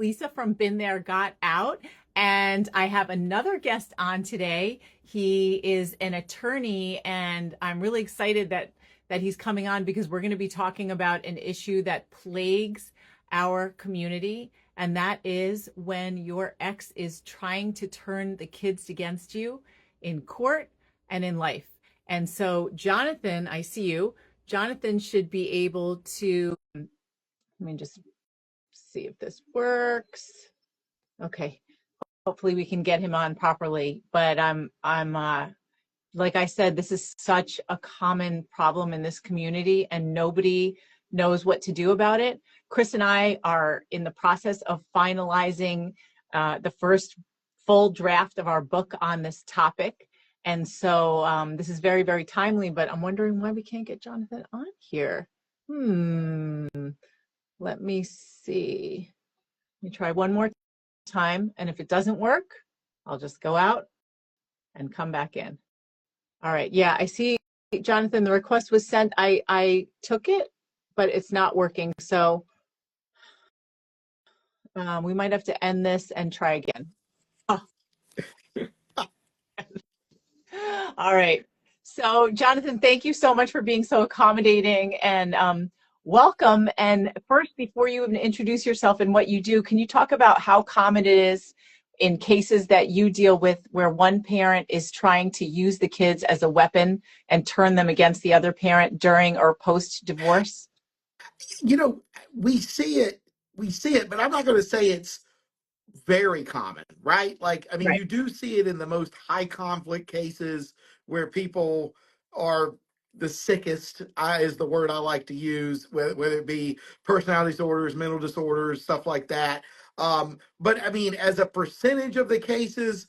Lisa from Been There, Got Out, and I have another guest on today. He is an attorney, and I'm really excited that he's coming on because we're going to be talking about an issue that plagues our community, and that is when your ex is trying to turn the kids against you in court and in life. And so, Jonathan, I see you. Jonathan should be able to, let me just see if this works. Okay. Hopefully we can get him on properly. But like I said, this is such a common problem in this community and nobody knows what to do about it. Chris and I are in the process of finalizing the first full draft of our book on this topic. And so this is very, very timely, but I'm wondering why we can't get Jonathan on here. Let me see. Let me try one more time. And if it doesn't work, I'll just go out and come back in. All right. Yeah, I see, Jonathan, the request was sent. I took it, but it's not working. So we might have to end this and try again. Oh. All right. So, Jonathan, thank you so much for being so accommodating and welcome. And first, before you even introduce yourself and what you do, can you talk about how common it is in cases that you deal with where one parent is trying to use the kids as a weapon and turn them against the other parent during or post-divorce? You know, we see it, but I'm not going to say it's very common, right? Like, I mean, Right. you do see it in the most high conflict cases where people are the sickest, is the word I like to use, whether it be personality disorders, mental disorders, stuff like that. But I mean, as a percentage of the cases,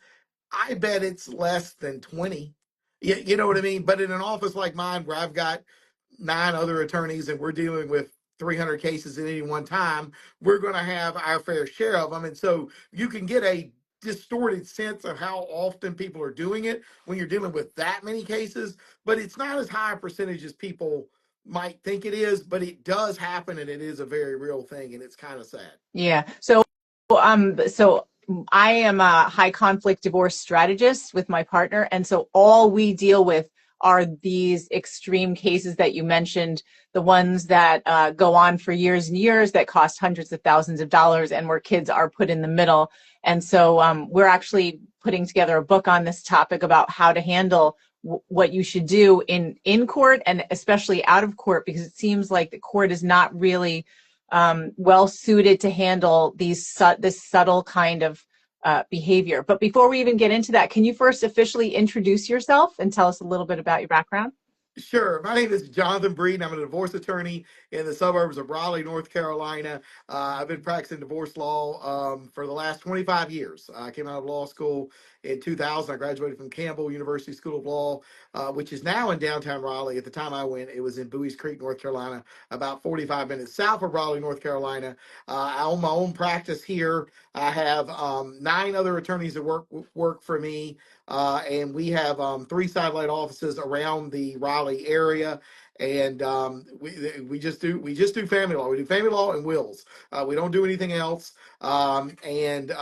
I bet it's less than 20. You know what I mean? But in an office like mine, where I've got 9 other attorneys and we're dealing with 300 cases at any one time, we're going to have our fair share of them. And so you can get a distorted sense of how often people are doing it when you're dealing with that many cases, but it's not as high a percentage as people might think it is, but it does happen and it is a very real thing and it's kind of sad. Yeah. So I am a high conflict divorce strategist with my partner. And so all we deal with are these extreme cases that you mentioned, the ones that go on for years and years that cost hundreds of thousands of dollars and where kids are put in the middle. And so we're actually putting together a book on this topic about how to handle what you should do in court and especially out of court, because it seems like the court is not really well suited to handle this subtle kind of behavior. But before we even get into that, can you first officially introduce yourself and tell us a little bit about your background? Sure. My name is Jonathan Breeden. I'm a divorce attorney in the suburbs of Raleigh, North Carolina. I've been practicing divorce law for the last 25 years. I came out of law school in 2000. I graduated from Campbell University School of Law, which is now in downtown Raleigh. At the time I went, it was in Bowies Creek, North Carolina, about 45 minutes south of Raleigh, North Carolina. I own my own practice here. I have 9 other attorneys that work for me. And we have 3 satellite offices around the Raleigh area, and we just do family law. We do family law and wills. We don't do anything else. And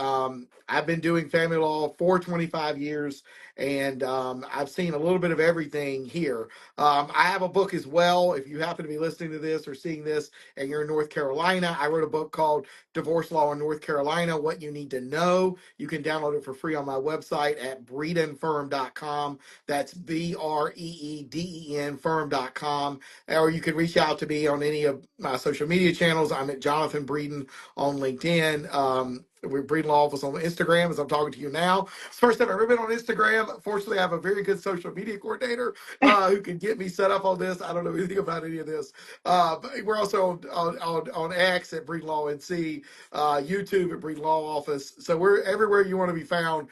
I've been doing family law for 25 years, and I've seen a little bit of everything here. I have a book as well. If you happen to be listening to this or seeing this, and you're in North Carolina, I wrote a book called Divorce Law in North Carolina: What You Need to Know. You can download it for free on my website at breedenfirm.com. That's BREEDEN firm.com. Or you can reach out to me on any of my social media channels. I'm at Jonathan Breeden on LinkedIn. We're Breeden Law Office on Instagram as I'm talking to you now. It's the first time I've ever been on Instagram. Fortunately, I have a very good social media coordinator who can get me set up on this. I don't know anything about any of this. But we're also on X at Breeden Law NC, YouTube at Breeden Law Office. So we're everywhere you want to be found.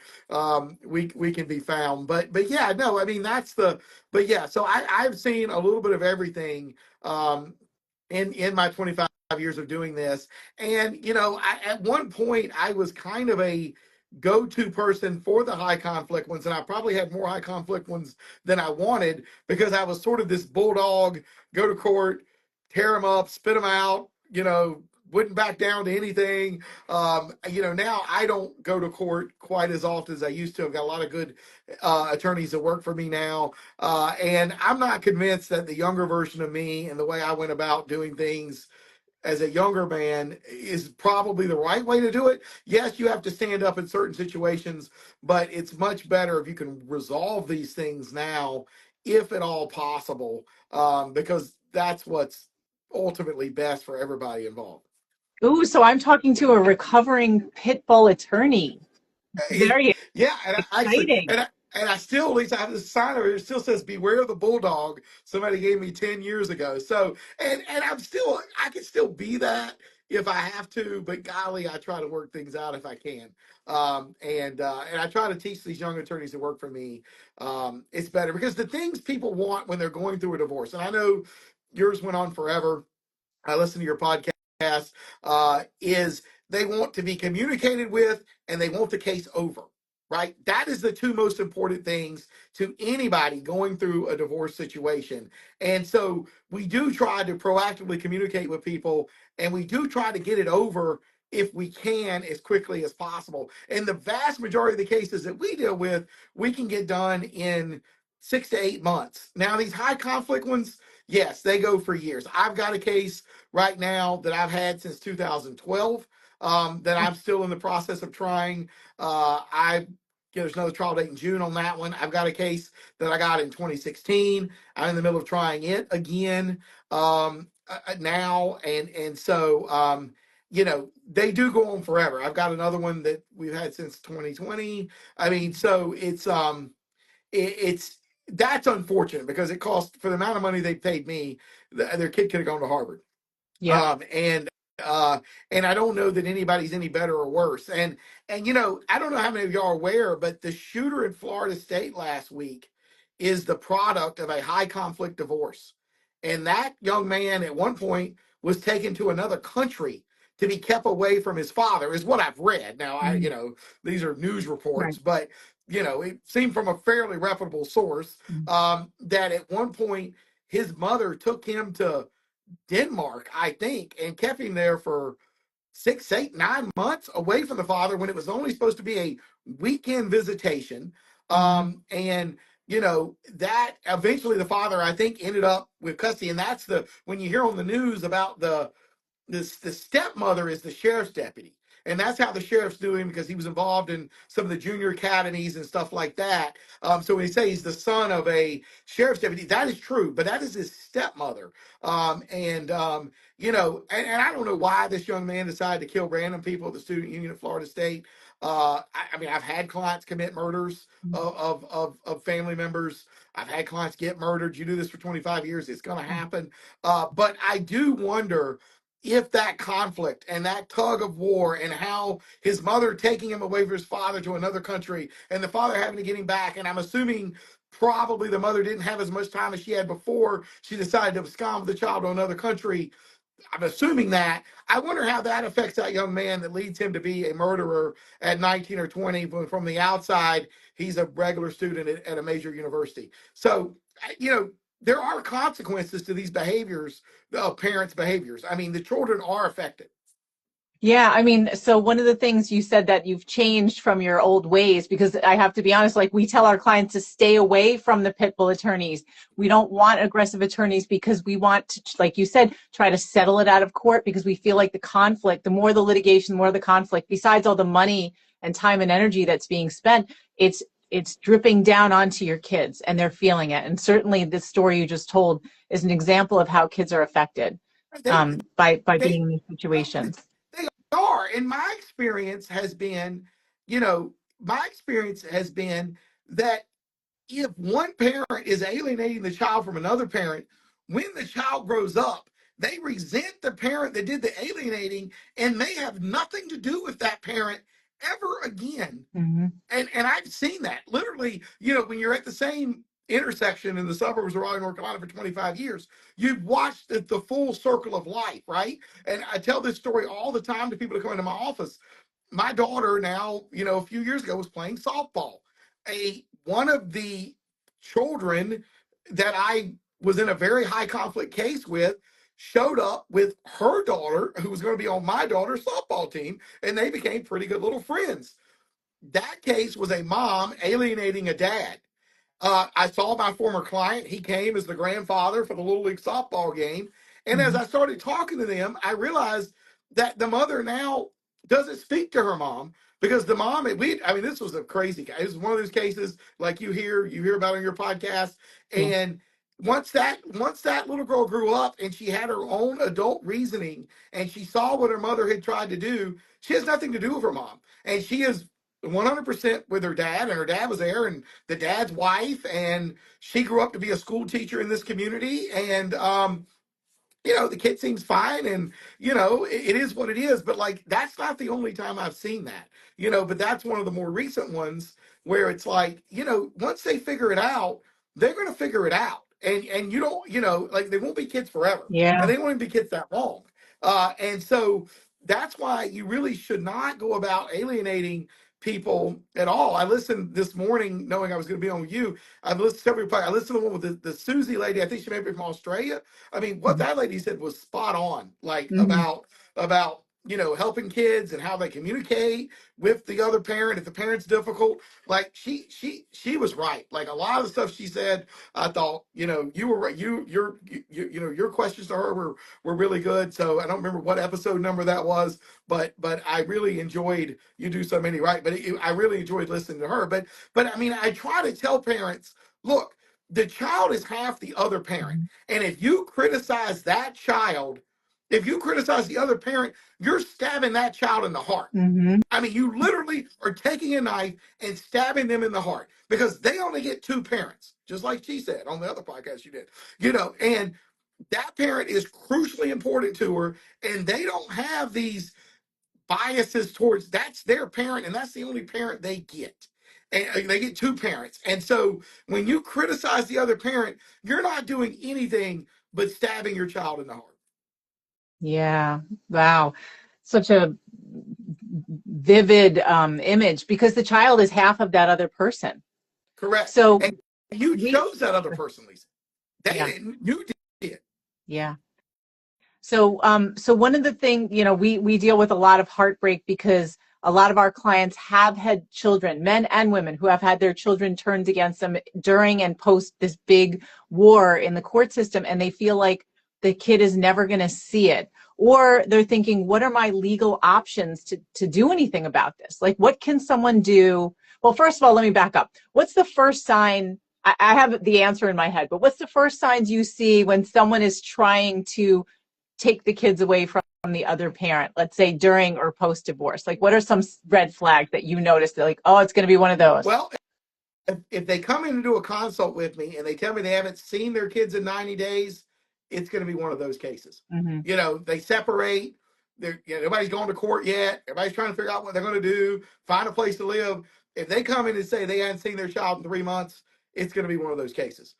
We can be found. But yeah, no, I mean but yeah. So I've seen a little bit of everything in my 25 years of doing this. And, at one point I was kind of a go-to person for the high conflict ones. And I probably had more high conflict ones than I wanted because I was sort of this bulldog, go to court, tear them up, spit them out, wouldn't back down to anything. Now I don't go to court quite as often as I used to. I've got a lot of good attorneys that work for me now. And I'm not convinced that the younger version of me and the way I went about doing things as a younger man is probably the right way to do it. Yes, you have to stand up in certain situations, but it's much better if you can resolve these things now, if at all possible, because that's what's ultimately best for everybody involved. Ooh, so I'm talking to a recovering pit bull attorney. It, Very yeah, and I actually, exciting. and I still, at least I have this sign over here. It still says "Beware of the bulldog." Somebody gave me 10 years ago. So, and I can still be that if I have to. But golly, I try to work things out if I can. And I try to teach these young attorneys that work for me. It's better because the things people want when they're going through a divorce, and I know yours went on forever. I listen to your podcast, is they want to be communicated with and they want the case over, right? That is the two most important things to anybody going through a divorce situation. And so we do try to proactively communicate with people and we do try to get it over if we can as quickly as possible. And the vast majority of the cases that we deal with, we can get done in 6 to 8 months. Now, these high conflict ones, yes, they go for years. I've got a case right now that I've had since 2012 that I'm still in the process of trying. There's another trial date in June on that one. I've got a case that I got in 2016. I'm in the middle of trying it again now, and so they do go on forever. I've got another one that we've had since 2020. I mean, so it's that's unfortunate because it cost for the amount of money they paid me, their kid could have gone to Harvard. Yep. And I don't know that anybody's any better or worse. And I don't know how many of y'all are aware, but the shooter in Florida State last week is the product of a high conflict divorce. And that young man at one point was taken to another country to be kept away from his father, is what I've read. Now Mm, these are news reports, right. but it seemed from a fairly reputable source Mm, that at one point his mother took him to Denmark, I think, and kept him there for 6, 8, 9 months away from the father when it was only supposed to be a weekend visitation. mhm. And that eventually the father, I think, ended up with custody. And that's when you hear on the news about the stepmother is the sheriff's deputy. And that's how the sheriffs knew him because he was involved in some of the junior academies and stuff like that. So when he say he's the son of a sheriff's deputy, that is true, but that is his stepmother. And I don't know why this young man decided to kill random people at the student union at Florida State. I mean, I've had clients commit murders of family members. I've had clients get murdered. You do this for 25 years, it's going to happen. But I do wonder if that conflict and that tug of war and how his mother taking him away from his father to another country and the father having to get him back. And I'm assuming probably the mother didn't have as much time as she had before. She decided to abscond with the child to another country. I'm assuming that. I wonder how that affects that young man that leads him to be a murderer at 19 or 20. When from the outside, he's a regular student at a major university. So, there are consequences to these behaviors, parents' behaviors. I mean, the children are affected. Yeah, I mean, so one of the things you said that you've changed from your old ways, because I have to be honest, like we tell our clients to stay away from the pit bull attorneys. We don't want aggressive attorneys because we want to, like you said, try to settle it out of court because we feel like the conflict, the more the litigation, the more the conflict, besides all the money and time and energy that's being spent, it's dripping down onto your kids and they're feeling it. And certainly this story you just told is an example of how kids are affected They by they being in these well, situations. they are. And my experience has been that if one parent is alienating the child from another parent, when the child grows up, they resent the parent that did the alienating and they have nothing to do with that parent ever again. Mhm. And I've seen that literally, when you're at the same intersection in the suburbs of Raleigh, North Carolina for 25 years, you've watched the full circle of life, right? And I tell this story all the time to people that come into my office. My daughter now, a few years ago was playing softball. One of the children that I was in a very high conflict case with, showed up with her daughter, who was going to be on my daughter's softball team, and they became pretty good little friends. That case was a mom alienating a dad. I saw my former client. He came as the grandfather for the Little League softball game. And as Mhm. I started talking to them, I realized that the mother now doesn't speak to her mom because the mom, I mean, this was a crazy case. It was one of those cases like you hear about on your podcast. Yeah. And once that little girl grew up and she had her own adult reasoning and she saw what her mother had tried to do, she has nothing to do with her mom. And she is 100% with her dad, and her dad was there, and the dad's wife, and she grew up to be a school teacher in this community. And the kid seems fine, and it is what it is. But like, that's not the only time I've seen that. But that's one of the more recent ones where it's like, once they figure it out, they're going to figure it out. And you don't, like, they won't be kids forever, Yeah. and they won't even be kids that long. And so that's why you really should not go about alienating people at all. I listened this morning knowing I was going to be on with you. I've listened to several podcasts. I listened to the one with the Susie lady. I think she may be from Australia. I mean, what Mhm. that lady said was spot on, like Mhm. about helping kids and how they communicate with the other parent if the parent's difficult. Like she was right. Like a lot of the stuff she said, I thought you were right. Your questions to her were really good. So I don't remember what episode number that was, but I really enjoyed you do so many right. But I really enjoyed listening to her. But I mean, I try to tell parents, look, the child is half the other parent. Mhm. And if you criticize that child, if you criticize the other parent, you're stabbing that child in the heart. Mhm. I mean, you literally are taking a knife and stabbing them in the heart because they only get two parents, just like she said on the other podcast you did, and that parent is crucially important to her, and they don't have these biases towards that's their parent and that's the only parent they get. And they get two parents. And so when you criticize the other parent, you're not doing anything but stabbing your child in the heart. Yeah. Wow. Such a vivid image because the child is half of that other person. Correct. So And you we, chose that other person, Lisa. They yeah, didn't. You did. yeah. So one of the things, we deal with a lot of heartbreak because a lot of our clients have had children, men and women, who have had their children turned against them during and post this big war in the court system, and they feel like the kid is never going to see it. Or they're thinking, what are my legal options to do anything about this? Like, what can someone do? Well, first of all, let me back up. What's the first sign? I have the answer in my head, but what's the first signs you see when someone is trying to take the kids away from the other parent, let's say during or post divorce? Like, what are some red flags that you notice that, like, oh, it's going to be one of those? Well, if they come in to do a consult with me and they tell me they haven't seen their kids in 90 days, it's going to be one of those cases. Mm-hmm. They separate. Nobody's going to court yet. Everybody's trying to figure out what they're going to do, find a place to live. If they come in and say they hadn't seen their child in 3 months, it's going to be one of those cases.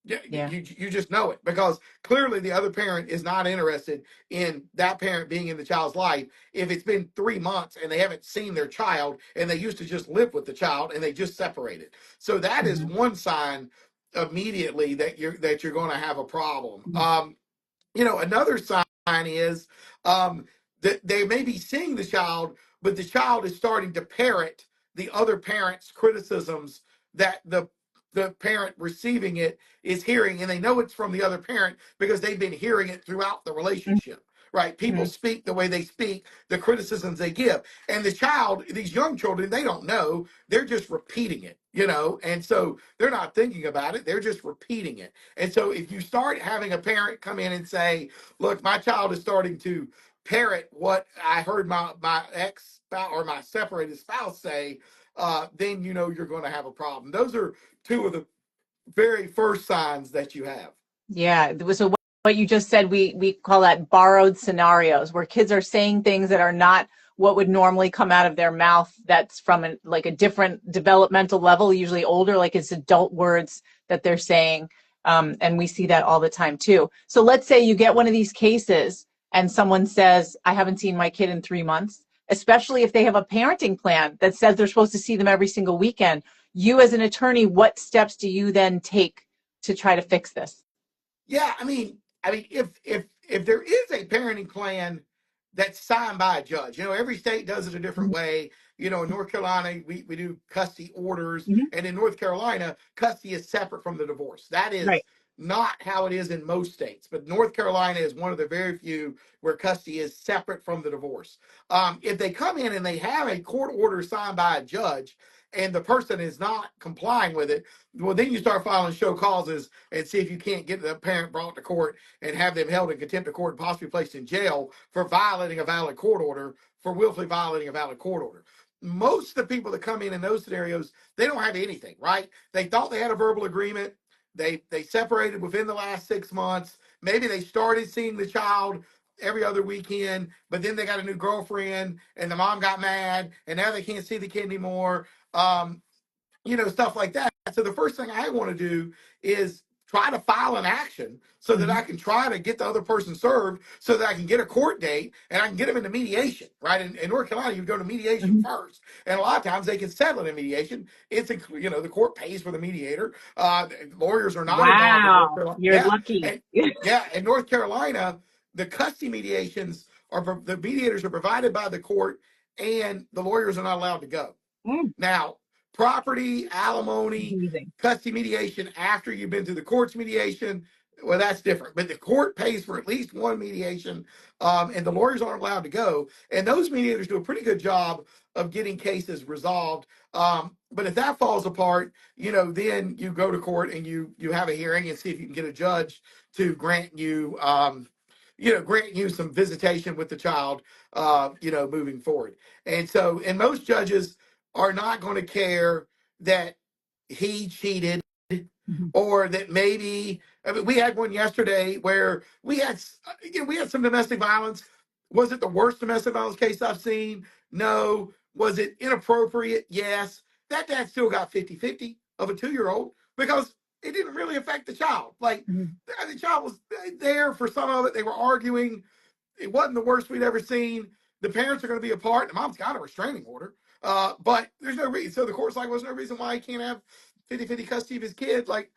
Yeah, Yeah. you just know it because clearly the other parent is not interested in that parent being in the child's life. If it's been 3 months and they haven't seen their child and they used to just live with the child and they just separated, so that is Mm-hmm. one sign immediately that you're going to have a problem. Another sign is that they may be seeing the child, but the child is starting to parrot the other parent's criticisms that the parent receiving it is hearing, and they know it's from the other parent because they've been hearing it throughout the relationship. Right? People Mm-hmm. speak the way they speak, the criticisms they give. And the child, these young children, they don't know. They're just repeating it. And so they're not thinking about it. They're just repeating it. And so if you start having a parent come in and say, look, my child is starting to parrot what I heard my ex spouse or my separated spouse say, then you're going to have a problem. Those are two of the very first signs that you have. Yeah. So what you just said, we call that borrowed scenarios, where kids are saying things that are not what would normally come out of their mouth. That's from like a different developmental level, usually older, like it's adult words that they're saying. And we see that all the time too. So let's say you get one of these cases and someone says, I haven't seen my kid in 3 months, especially if they have a parenting plan that says they're supposed to see them every single weekend. You as an attorney, what steps do you then take to try to fix this? Yeah, I mean, if if there is a parenting plan that's signed by a judge, every state does it a different Mhm. way. In North Carolina, we do custody orders, Mhm. and in North Carolina, custody is separate from the divorce. That is Right. not how it is in most states, but North Carolina is one of the very few where custody is separate from the divorce. If they come in and they have a court order signed by a judge and the person is not complying with it, well, then you start filing show causes and see if you can't get the parent brought to court and have them held in contempt of court and possibly placed in jail for violating a valid court order, for willfully violating a valid court order. Most of the people that come in those scenarios, they don't have anything, right? They thought they had a verbal agreement. They separated within the last 6 months. Maybe they started seeing the child every other weekend, but then they got a new girlfriend and the mom got mad and now they can't see the kid anymore. Um, stuff like that. So the first thing I want to do is try to file an action so that Mhm. I can try to get the other person served so that I can get a court date and I can get them into mediation, right? In North Carolina, you go to mediation Mhm. first. And a lot of times they can settle it in mediation. The court pays for the mediator. Lawyers are not involved in North Wow, Carolina. you're Yeah. lucky. And yeah, in North Carolina, the custody mediations the mediators are provided by the court and the lawyers are not allowed to go. Mm, Now, property, alimony, amazing. custody mediation after you've been through the court's mediation, well, that's different. But the court pays for at least one mediation, and the lawyers aren't allowed to go. And those mediators do a pretty good job of getting cases resolved. But if that falls apart, then you go to court and you have a hearing and see if you can get a judge to grant you some visitation with the child, moving forward. And most judges are not going to care that he cheated Mhm. or that maybe. I mean, we had one yesterday where we had some domestic violence. Was it the worst domestic violence case I've seen? No. Was it inappropriate? Yes. That dad still got 50-50 of a 2-year-old because it didn't really affect the child. Like Mhm. the child was there for some of it. They were arguing. It wasn't the worst we'd ever seen. The parents are going to be apart. The mom's got a restraining order. But there's no reason. So the court's like, well, there's no reason why he can't have 50-50 custody of his kid. Like,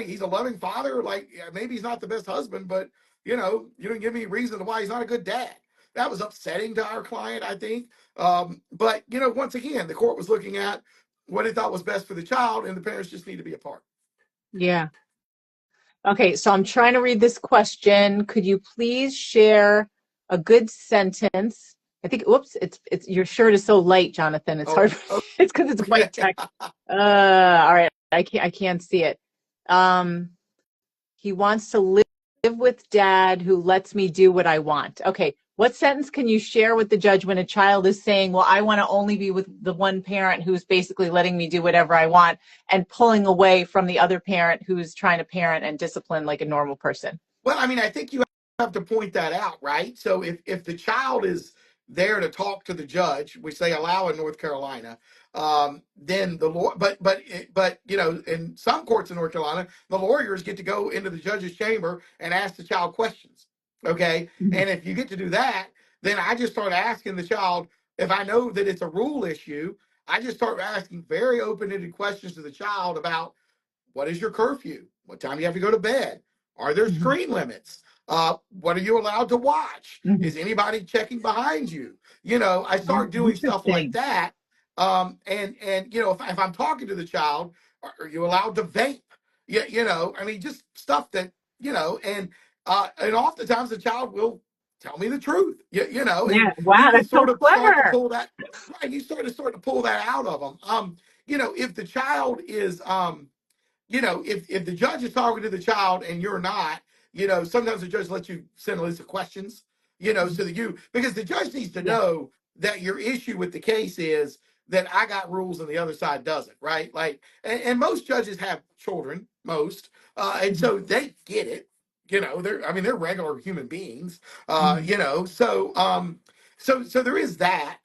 he's a loving father. Like, yeah, maybe he's not the best husband, but, you don't give me a reason why he's not a good dad. That was upsetting to our client, I think. But, once again, the court was looking at what it thought was best for the child, and the parents just need to be apart. Yeah. Okay, so I'm trying to read this question. Could you please share a good sentence? I think, whoops, it's your shirt is so light, Jonathan. It's Oh, hard. It's because it's okay. white text. All right. I can't see it. Um, he wants to live with dad who lets me do what I want. Okay. What sentence can you share with the judge when a child is saying, well, I want to only be with the one parent who's basically letting me do whatever I want and pulling away from the other parent who's trying to parent and discipline like a normal person? Well, I mean, I think you have to point that out, right? So if the child is there to talk to the judge, which they allow in North Carolina, then the law. But in some courts in North Carolina, the lawyers get to go into the judge's chamber and ask the child questions. Okay, Mhm. and if you get to do that, then I just start asking the child. If I know that it's a rule issue, I just start asking very open-ended questions to the child about what is your curfew? What time do you have to go to bed? Are there Mhm. screen limits? What are you allowed to watch? Mhm. Is anybody checking behind you? I Oh, start doing stuff like interesting. that. And if I'm talking to the child, are you allowed to vape? Yeah, I mean, just stuff that and oftentimes the child will tell me the truth. And Yeah. Wow, you that's so sort of start to clever. pull that right. You sort of pull that out of them. If the child is if the judge is talking to the child and you're not, sometimes the judge lets you send a list of questions, Mhm. so that because the judge needs to Yeah. know that your issue with the case is that I got rules and the other side doesn't, right? Like, and most judges have children, and Mhm. so they get it. They're regular human beings, Mhm. so there is that.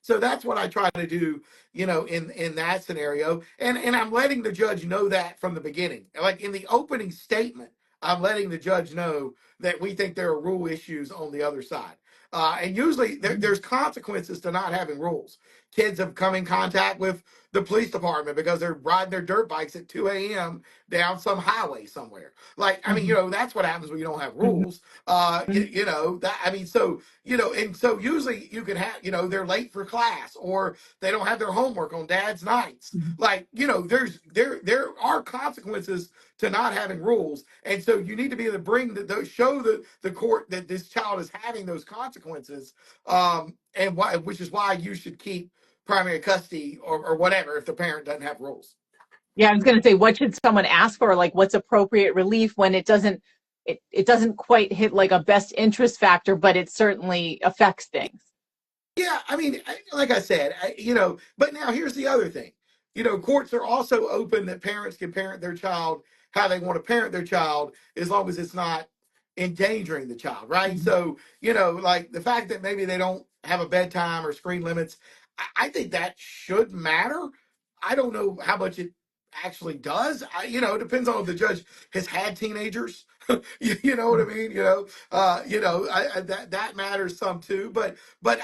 So that's what I try to do, in that scenario. And I'm letting the judge know that from the beginning. Like in the opening statement, I'm letting the judge know that we think there are rule issues on the other side. And usually Mhm. there's consequences to not having rules. Kids have come in contact with the police department because they're riding their dirt bikes at 2 a.m. down some highway somewhere. Like, I mean, Mhm. that's what happens when you don't have Mhm. rules. That, I mean, so, and so usually you can have, they're late for class or they don't have their homework on dad's nights. Mhm. Like, there are consequences to not having rules. And so you need to be able to bring show the court that this child is having those consequences. And why, which is why you should keep primary custody or whatever if the parent doesn't have rules. Yeah, I was going to say, what should someone ask for? Like, what's appropriate relief when it doesn't quite hit like a best interest factor, but it certainly affects things. Yeah, I mean, like I said, but now here's the other thing. Courts are also open that parents can parent their child how they want to parent their child as long as it's not endangering the child, right? Mhm. So, like the fact that maybe they don't have a bedtime or screen limits, I think that should matter. I don't know how much it actually does. It depends on if the judge has had teenagers. You know what I mean? That matters some too. But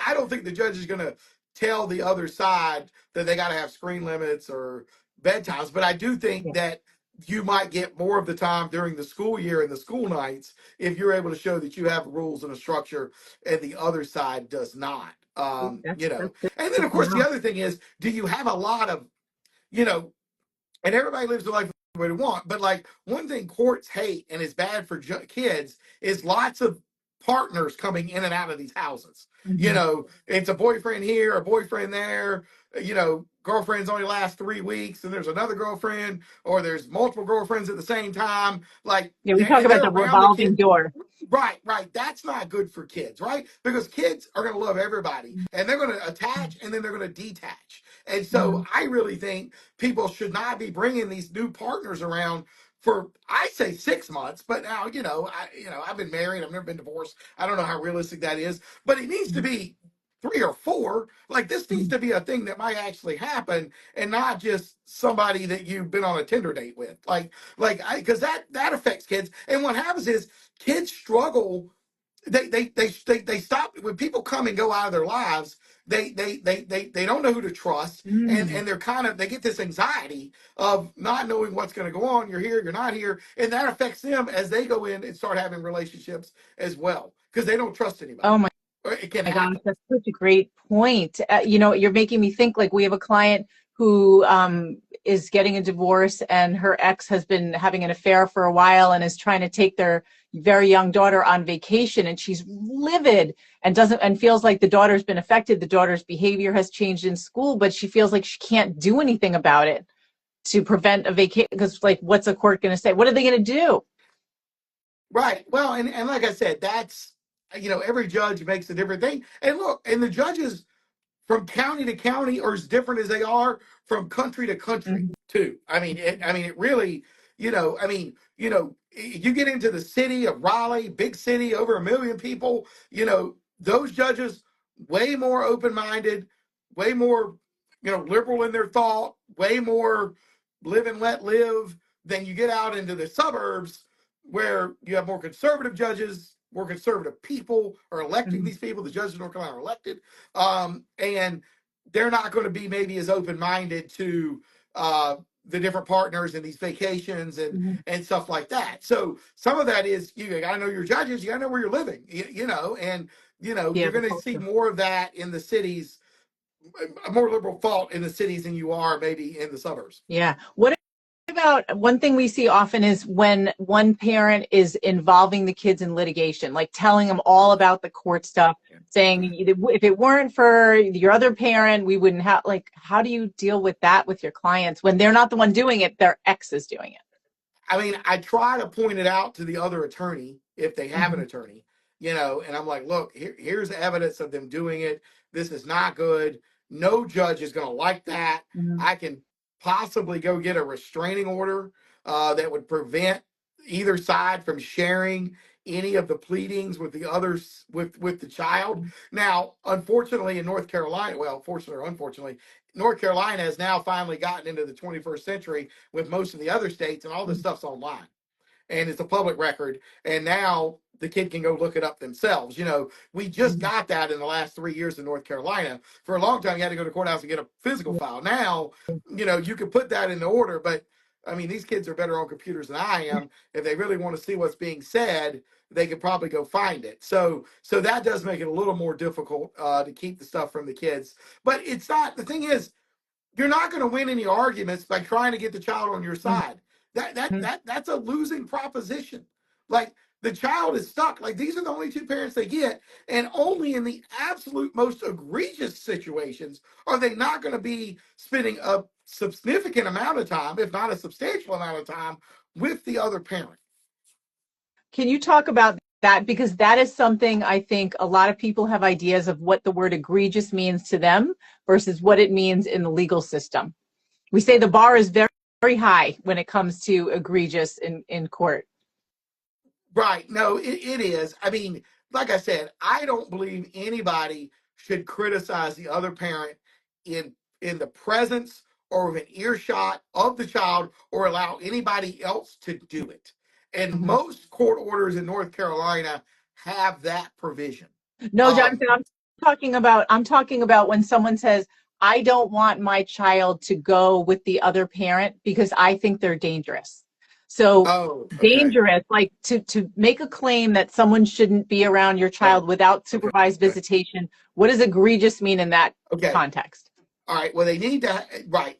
I don't think the judge is going to tell the other side that they got to have screen limits or bedtimes. But I do think Yeah, that you might get more of the time during the school year and the school nights if you're able to show that you have rules and a structure and the other side does not. that's good And then of to course the know. other thing is, do you have a lot of, you know, and everybody lives their life the way they want. But like one thing courts hate and is bad for kids is lots of partners coming in and out of these houses. Mhm. It's a boyfriend here, a boyfriend there. Girlfriends only last 3 weeks, and there's another girlfriend, or there's multiple girlfriends at the same time. Like, Yeah, we talk and about they're the around the revolving kid. door. Right, right. That's not good for kids, right? Because kids are going to love everybody and they're going to attach and then they're going to detach. And so Mhm. I really think people should not be bringing these new partners around for, I say 6 months, but now, I've been married. I've never been divorced. I don't know how realistic that is, but it needs to Mhm. be 3 or 4. Like this needs Mhm. to be a thing that might actually happen and not just somebody that you've been on a Tinder date with. Because that affects kids. And what happens is kids struggle. They stop when people come and go out of their lives. They don't know who to trust, Mm. and they get this anxiety of not knowing what's going to go on. You're here, you're not here, and that affects them as they go in and start having relationships as well because they don't trust anybody. Oh Or it can my gosh, happen. that's such a great point. You're making me think like we have a client who is getting a divorce and her ex has been having an affair for a while and is trying to take their very young daughter on vacation and she's livid and doesn't and feels like the daughter's been affected. The daughter's behavior has changed in school, but she feels like she can't do anything about it to prevent a vacation because like what's a court going to say? What are they going to do? Right. Well, and like I said, that's every judge makes a different thing. And look, and the judges from county to county are as different as they are from country to country Mhm. too. It really, you get into the city of Raleigh, big city, over 1 million people, those judges way more open-minded, way more, liberal in their thought, way more live and let live than you get out into the suburbs where you have more conservative judges, more conservative people are electing Mhm. these people. The judges in North Carolina are elected, and they're not going to be maybe as open minded to the different partners and these vacations Mhm. and stuff like that. So some of that is you got to know your judges, you got to know where you're living, and Yeah, you're the going to see culture. more of that in the cities, a more liberal thought in the cities than you are maybe in the suburbs. Yeah. What about one thing we see often is when one parent is involving the kids in litigation, like telling them all about the court stuff, saying if it weren't for your other parent, we wouldn't have, like, how do you deal with that with your clients when they're not the one doing it, their ex is doing it? I mean, I try to point it out to the other attorney if they have an Mm-hmm. attorney, and I'm like, look, here's evidence of them doing it. This is not good. No judge is going to like that. Mm-hmm. I can possibly go get a restraining order that would prevent either side from sharing any of the pleadings with the others with the child. Now, unfortunately, in North Carolina, well, fortunately or unfortunately, North Carolina has now finally gotten into the 21st century with most of the other states, and all this stuff's online. and it's a public record. And now the kid can go look it up themselves. We just got that in the last 3 years in North Carolina. For a long time, you had to go to the courthouse and get a physical file. Now, you can put that in the order, but I mean, these kids are better on computers than I am. If they really want to see what's being said, they could probably go find it. So that does make it a little more difficult to keep the stuff from the kids. But it's not. The thing is, you're not going to win any arguments by trying to get the child on your side. That's a losing proposition. Like, the child is stuck. Like, these are the only two parents they get, and only in the absolute most egregious situations are they not going to be spending a significant amount of time, if not a substantial amount of time, with the other parent. Can you talk about that? Because that is something I think a lot of people have ideas of what the word egregious means to them versus what it means in the legal system. We say the bar is very, very high when it comes to egregious in court. Right. No, it is. I mean, like I said, I don't believe anybody should criticize the other parent in the presence or with an earshot of the child, or allow anybody else to do it. And most court orders in North Carolina have that provision. No, Jonathan, I'm talking about when someone says, I don't want my child to go with the other parent because I think they're dangerous. So Oh, okay. dangerous, like to make a claim that someone shouldn't be around your Oh, child without okay. supervised visitation. What does egregious mean in that Okay. context? All right. Well, they need to, right.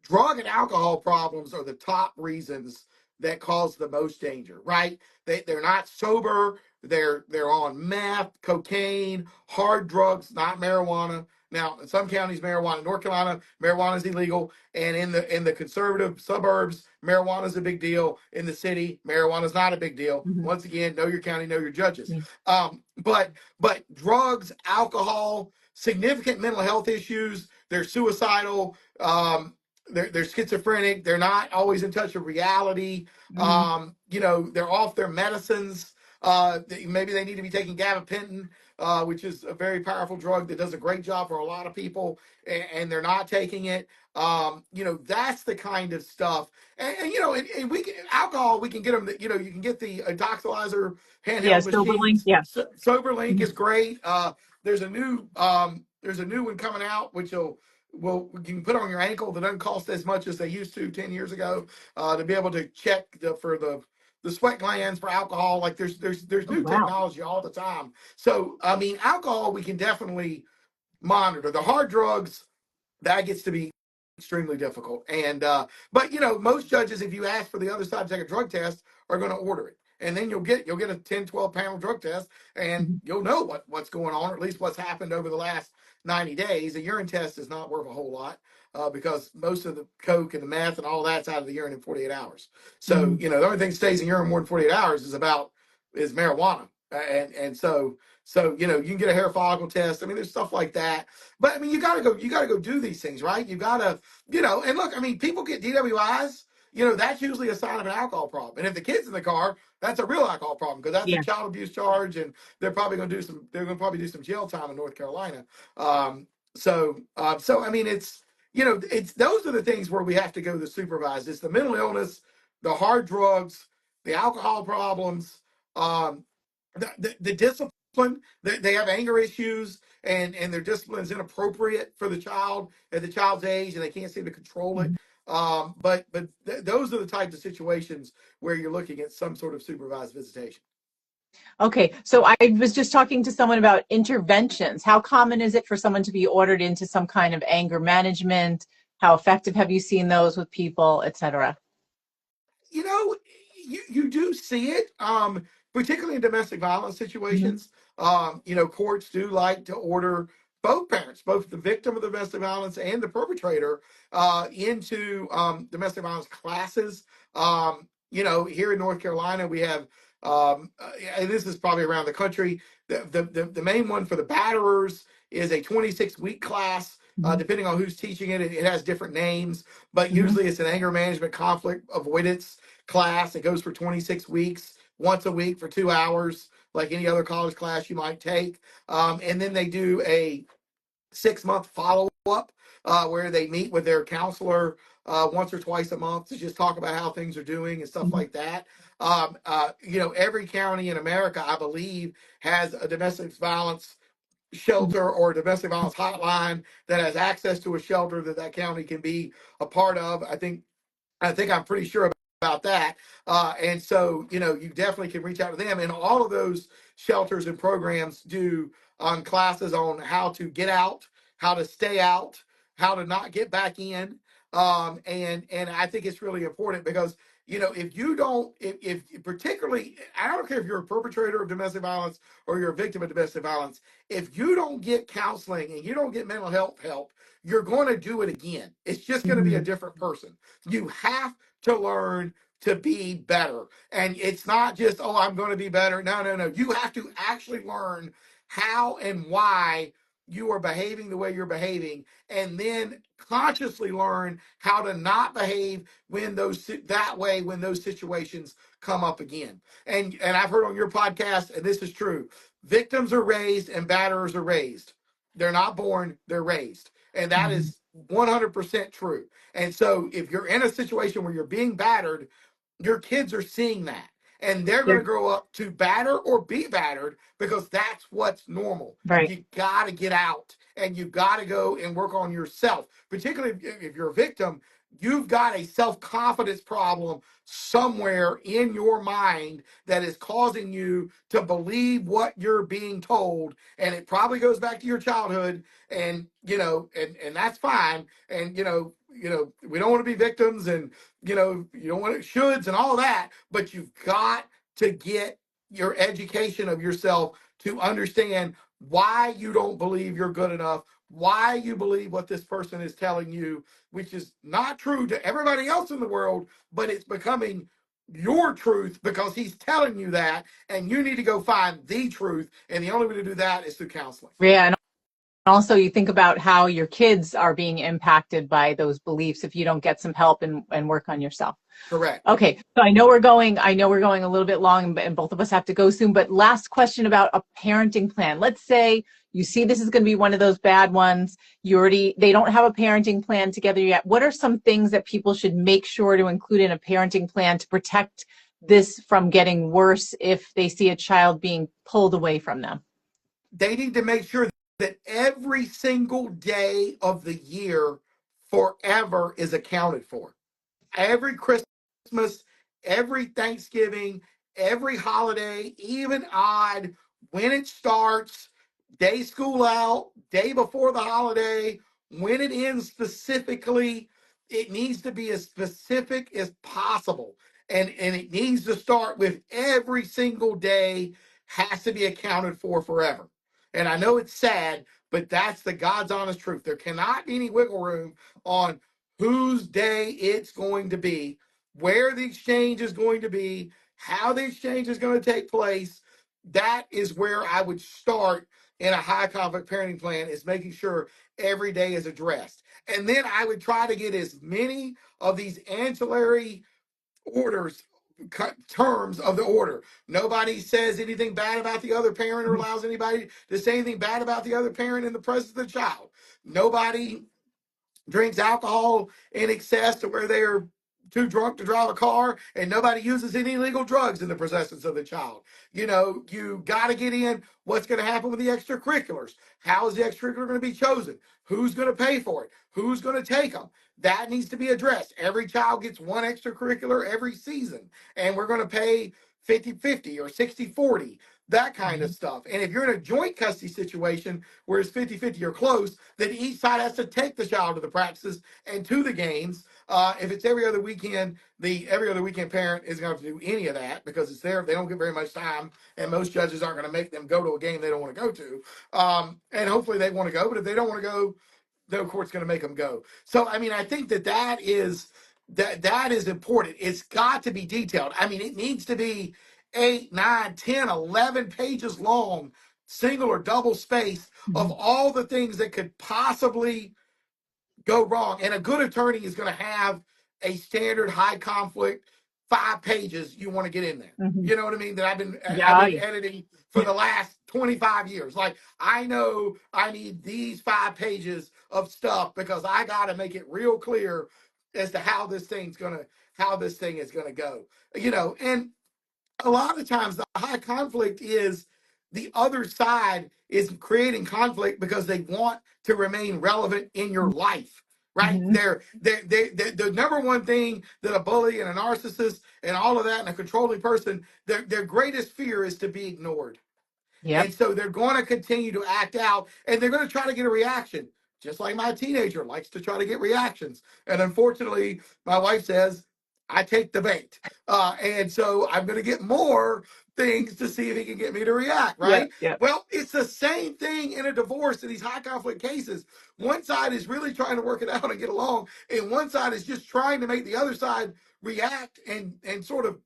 Drug and alcohol problems are the top reasons that cause the most danger, right? They're not sober. They're on meth, cocaine, hard drugs, not marijuana. Now, in some counties, marijuana. In North Carolina, marijuana is illegal, and in the conservative suburbs, marijuana is a big deal. In the city, marijuana is not a big deal. Once again, know your county, know your judges. But drugs, alcohol, significant mental health issues. They're suicidal. They're schizophrenic. They're not always in touch with reality. They're off their medicines. Maybe they need to be taking gabapentin, which is a very powerful drug that does a great job for a lot of people, and they're not taking it. That's the kind of stuff. And we can alcohol. We can get them. You can get the doxylizer handheld Yes, Soberlink. machines. Yeah. SoberLink is great. There's a new one coming out, which you can put on your ankle, that doesn't cost as much as they used to 10 years ago, to be able to check for the sweat glands for alcohol. Like, there's Oh, new wow. technology all the time. So I mean, alcohol we can definitely monitor. The hard drugs, that gets to be extremely difficult. And but most judges, if you ask for the other side to take a drug test, are going to order it. And then you'll get a 10-12 panel drug test, and you'll know what's going on, or at least what's happened over the last 90 days. A urine test is not worth a whole lot, because most of the coke and the meth and all that's out of the urine in 48 hours. So the only thing that stays in urine more than 48 hours is marijuana. And so you can get a hair follicle test. I mean, there's stuff like that. But I mean, you gotta go do these things, right? You gotta, and look, I mean, people get DWIs. That's usually a sign of an alcohol problem. And if the kid's in the car, that's a real alcohol problem, because that's a Yeah. child abuse charge, and they're probably going to do some jail time in North Carolina. So I mean, it's those are the things where we have to go to supervise. It's the mental illness, the hard drugs, the alcohol problems, um, the discipline. They have anger issues, and their discipline is inappropriate for the child at the child's age, and they can't seem to control it. But those are the types of situations where you're looking at some sort of supervised visitation. Okay, so I was just talking to someone about interventions. How common is it for someone to be ordered into some kind of anger management? How effective have you seen those with people, et cetera? you know, you do see it, particularly in domestic violence situations. Courts do like to order both parents, both the victim of domestic violence and the perpetrator, into domestic violence classes. Here in North Carolina, we have, and this is probably around the country, the main one for the batterers is a 26-week class. Depending on who's teaching it, it has different names, but usually it's an anger management conflict avoidance class. It goes for 26 weeks, once a week for 2 hours, like any other college class you might take. And then they do a 6-month follow-up, where they meet with their counselor once or twice a month to just talk about how things are doing and stuff like that. Every county in America, I believe, has a domestic violence Mhm. shelter or a domestic violence hotline that has access to a shelter that county can be a part of. I think I'm pretty sure about that. And so, you definitely can reach out to them. And all of those shelters and programs do classes on how to get out, how to stay out, how to not get back in. And I think it's really important because, if you don't, if particularly, I don't care if you're a perpetrator of domestic violence or you're a victim of domestic violence, if you don't get counseling and you don't get mental health help, you're going to do it again. It's just going to be a Mhm. different person. You have to learn to be better. And it's not just, oh, I'm going to be better. No, no, no. You have to actually learn how and why you are behaving the way you're behaving, and then consciously learn how to not behave when those situations come up again. And I've heard on your podcast, and this is true, victims are raised and batterers are raised. They're not born, they're raised. And that Mhm. is 100% true. And so if you're in a situation where you're being battered, your kids are seeing that. And they're going Yep. to grow up to batter or be battered because that's what's normal. Right. You got to get out and you got to go and work on yourself. Particularly if you're a victim, you've got a self confidence problem somewhere in your mind that is causing you to believe what you're being told. And it probably goes back to your childhood. And, and that's fine. And, we don't want to be victims, and you don't want shoulds and all that, but you've got to get your education of yourself to understand why you don't believe you're good enough, why you believe what this person is telling you, which is not true to everybody else in the world, but it's becoming your truth because he's telling you that, and you need to go find the truth. And the only way to do that is through counseling. Yeah. And also, you think about how your kids are being impacted by those beliefs if you don't get some help and work on yourself. Correct. Okay, so I know we're going a little bit long, and both of us have to go soon, but last question about a parenting plan. Let's say you see this is going to be one of those bad ones. They don't have a parenting plan together yet. What are some things that people should make sure to include in a parenting plan to protect this from getting worse if they see a child being pulled away from them? They need to make sure that every single day of the year forever is accounted for. Every Christmas, every Thanksgiving, every holiday, even odd, when it starts, day school out, day before the holiday, when it ends specifically, it needs to be as specific as possible. And it needs to start with every single day has to be accounted for forever. And I know it's sad, but that's the God's honest truth. There cannot be any wiggle room on whose day it's going to be, where the exchange is going to be, how the exchange is going to take place. That is where I would start in a high conflict parenting plan, is making sure every day is addressed. And then I would try to get as many of these ancillary orders, terms of the order. Nobody says anything bad about the other parent or allows anybody to say anything bad about the other parent in the presence of the child. Nobody drinks alcohol in excess to where they are too drunk to drive a car, and nobody uses any illegal drugs in the presence of the child. You got to get in what's going to happen with the extracurriculars. How is the extracurricular going to be chosen? Who's going to pay for it? Who's going to take them? That needs to be addressed. Every child gets one extracurricular every season, and we're going to pay 50-50 or 60-40, that kind of Mhm. stuff. And if you're in a joint custody situation where it's 50-50 or close, then each side has to take the child to the practices and to the games. If it's every other weekend, the every other weekend parent isn't going to have to do any of that because it's there. They don't get very much time, and most judges aren't going to make them go to a game they don't want to go to. And hopefully they want to go, but if they don't want to go, no court's going to make them go. So, I mean, I think that is important. It's got to be detailed. I mean, it needs to be 8, 9, 10, 11 pages long, single or double spaced, of Mhm. all the things that could possibly go wrong. And a good attorney is going to have a standard high conflict 5 pages you want to get in there. Mhm. You know what I mean? That I've Yeah. been editing for the last 25 years. Like, I know I need these 5 pages of stuff because I got to make it real clear as to how this thing is going to go. And A lot of times the high conflict is the other side is creating conflict because they want to remain relevant in your life, right? Mm-hmm. The number one thing that a bully and a narcissist and all of that and a controlling person, their greatest fear is to be ignored. Yep. And so they're going to continue to act out and they're going to try to get a reaction, just like my teenager likes to try to get reactions. And unfortunately, my wife says, I take the bait. And so I'm going to get more things to see if he can get me to react, Yep. right? Yep. Well, it's the same thing in a divorce in these high conflict cases. One side is really trying to work it out and get along, and one side is just trying to make the other side react and sort of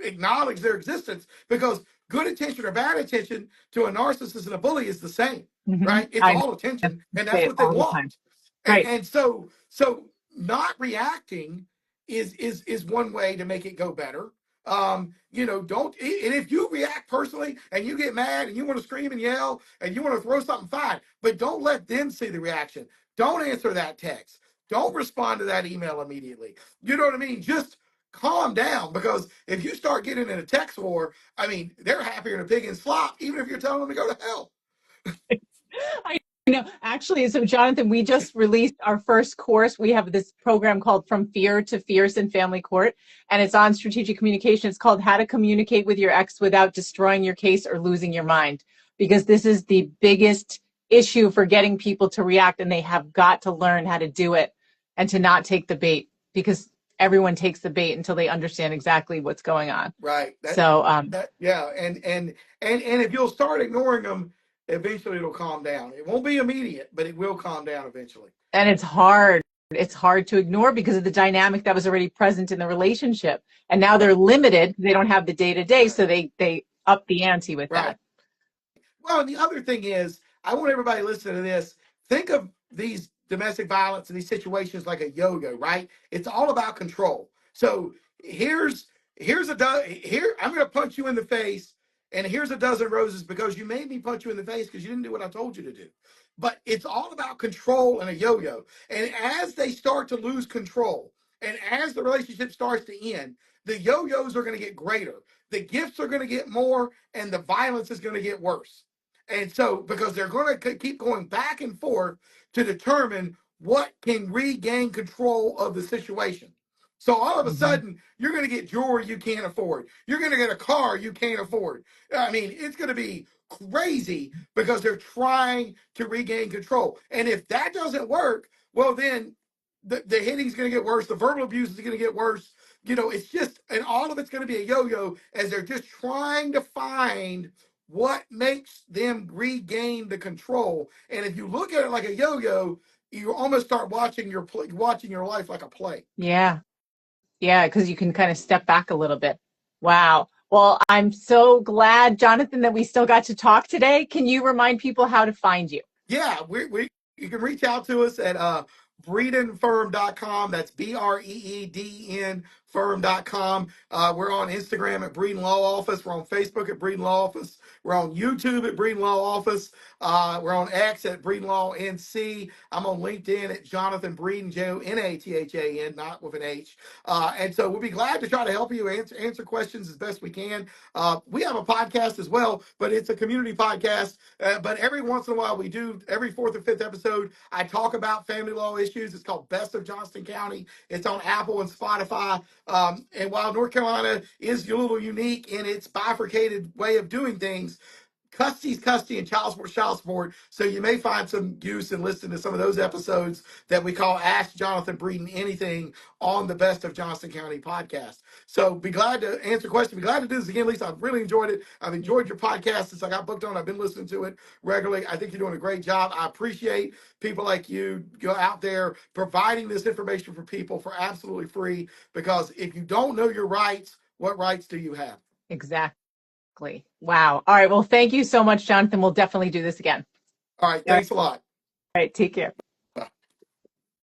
acknowledge their existence because good attention or bad attention to a narcissist and a bully is the same, Mm-hmm. right? It's I know. all I attention, and say that's it what they all the time. want. Right. And so not reacting is one way to make it go better. Don't, and if you react personally and you get mad and you want to scream and yell and you want to throw something, fine, but don't let them see the reaction. Don't answer that text. Don't respond to that email immediately. You know what I mean? Just calm down, because if you start getting in a text war, I mean, they're happier than a pig in slop, even if you're telling them to go to hell. I know. Actually, so Jonathan, we just released our first course. We have this program called From Fear to Fierce in Family Court, and it's on strategic communication. It's called How to Communicate with Your Ex Without Destroying Your Case or Losing Your Mind, because this is the biggest issue for getting people to react, and they have got to learn how to do it and to not take the bait, because everyone takes the bait until they understand exactly what's going on. Right. So, Yeah. And if you'll start ignoring them, eventually it'll calm down. It won't be immediate, but it will calm down eventually. and it's hard. It's hard to ignore because of the dynamic that was already present in the relationship. And now they're Right. limited. They don't have the day to day. Right. So they up the ante with Right. that. Well, and the other thing is, I want everybody listening to this, think of these domestic violence and these situations like a yo-yo, right? It's all about control. So here's here I'm going to punch you in the face, and here's a dozen roses because you made me punch you in the face because you didn't do what I told you to do. But it's all about control and a yo-yo. And as they start to lose control, and as the relationship starts to end, the yo-yos are going to get greater. The gifts are going to get more, and the violence is going to get worse. And so, because they're going to keep going back and forth to determine what can regain control of the situation. So all of a Mm-hmm. sudden, you're going to get jewelry you can't afford. You're going to get a car you can't afford. I mean, it's going to be crazy because they're trying to regain control. And if that doesn't work, well, then the hitting is going to get worse. The verbal abuse is going to get worse. It's just, and all of it's going to be a yo-yo as they're just trying to find what makes them regain the control. And if you look at it like a yo-yo, you almost start watching your life like a play. Yeah. Yeah. Because you can kind of step back a little bit. Wow. Well, I'm so glad, Jonathan, that we still got to talk today. Can you remind people how to find you? Yeah, we you can reach out to us at breedenfirm.com. That's BREEDEN firm.com. We're on Instagram at Breeden Law Office. We're on Facebook at Breeden Law Office. We're on YouTube at Breeden Law Office. We're on X at Breeden Law NC. I'm on LinkedIn at Jonathan Breeden, Jonathan, not with an H. And so we'll be glad to try to help you answer questions as best we can. We have a podcast as well, but it's a community podcast. But every once in a while, we do, every fourth or fifth episode, I talk about family law issues. It's called Best of Johnston County. It's on Apple and Spotify. And while North Carolina is a little unique in its bifurcated way of doing things, custody's custody and child support, child support. So you may find some use in listening to some of those episodes that we call Ask Jonathan Breeden Anything on the Best of Johnston County podcast. So be glad to answer questions. Be glad to do this again, Lisa. I've really enjoyed it. I've enjoyed your podcast since I got booked on. I've been listening to it regularly. I think you're doing a great job. I appreciate people like you go out there providing this information for people for absolutely free, because if you don't know your rights, what rights do you have? Exactly. Wow. All right. Well, thank you so much, Jonathan. We'll definitely do this again. All right. All right. Thanks a lot. All right. Take care.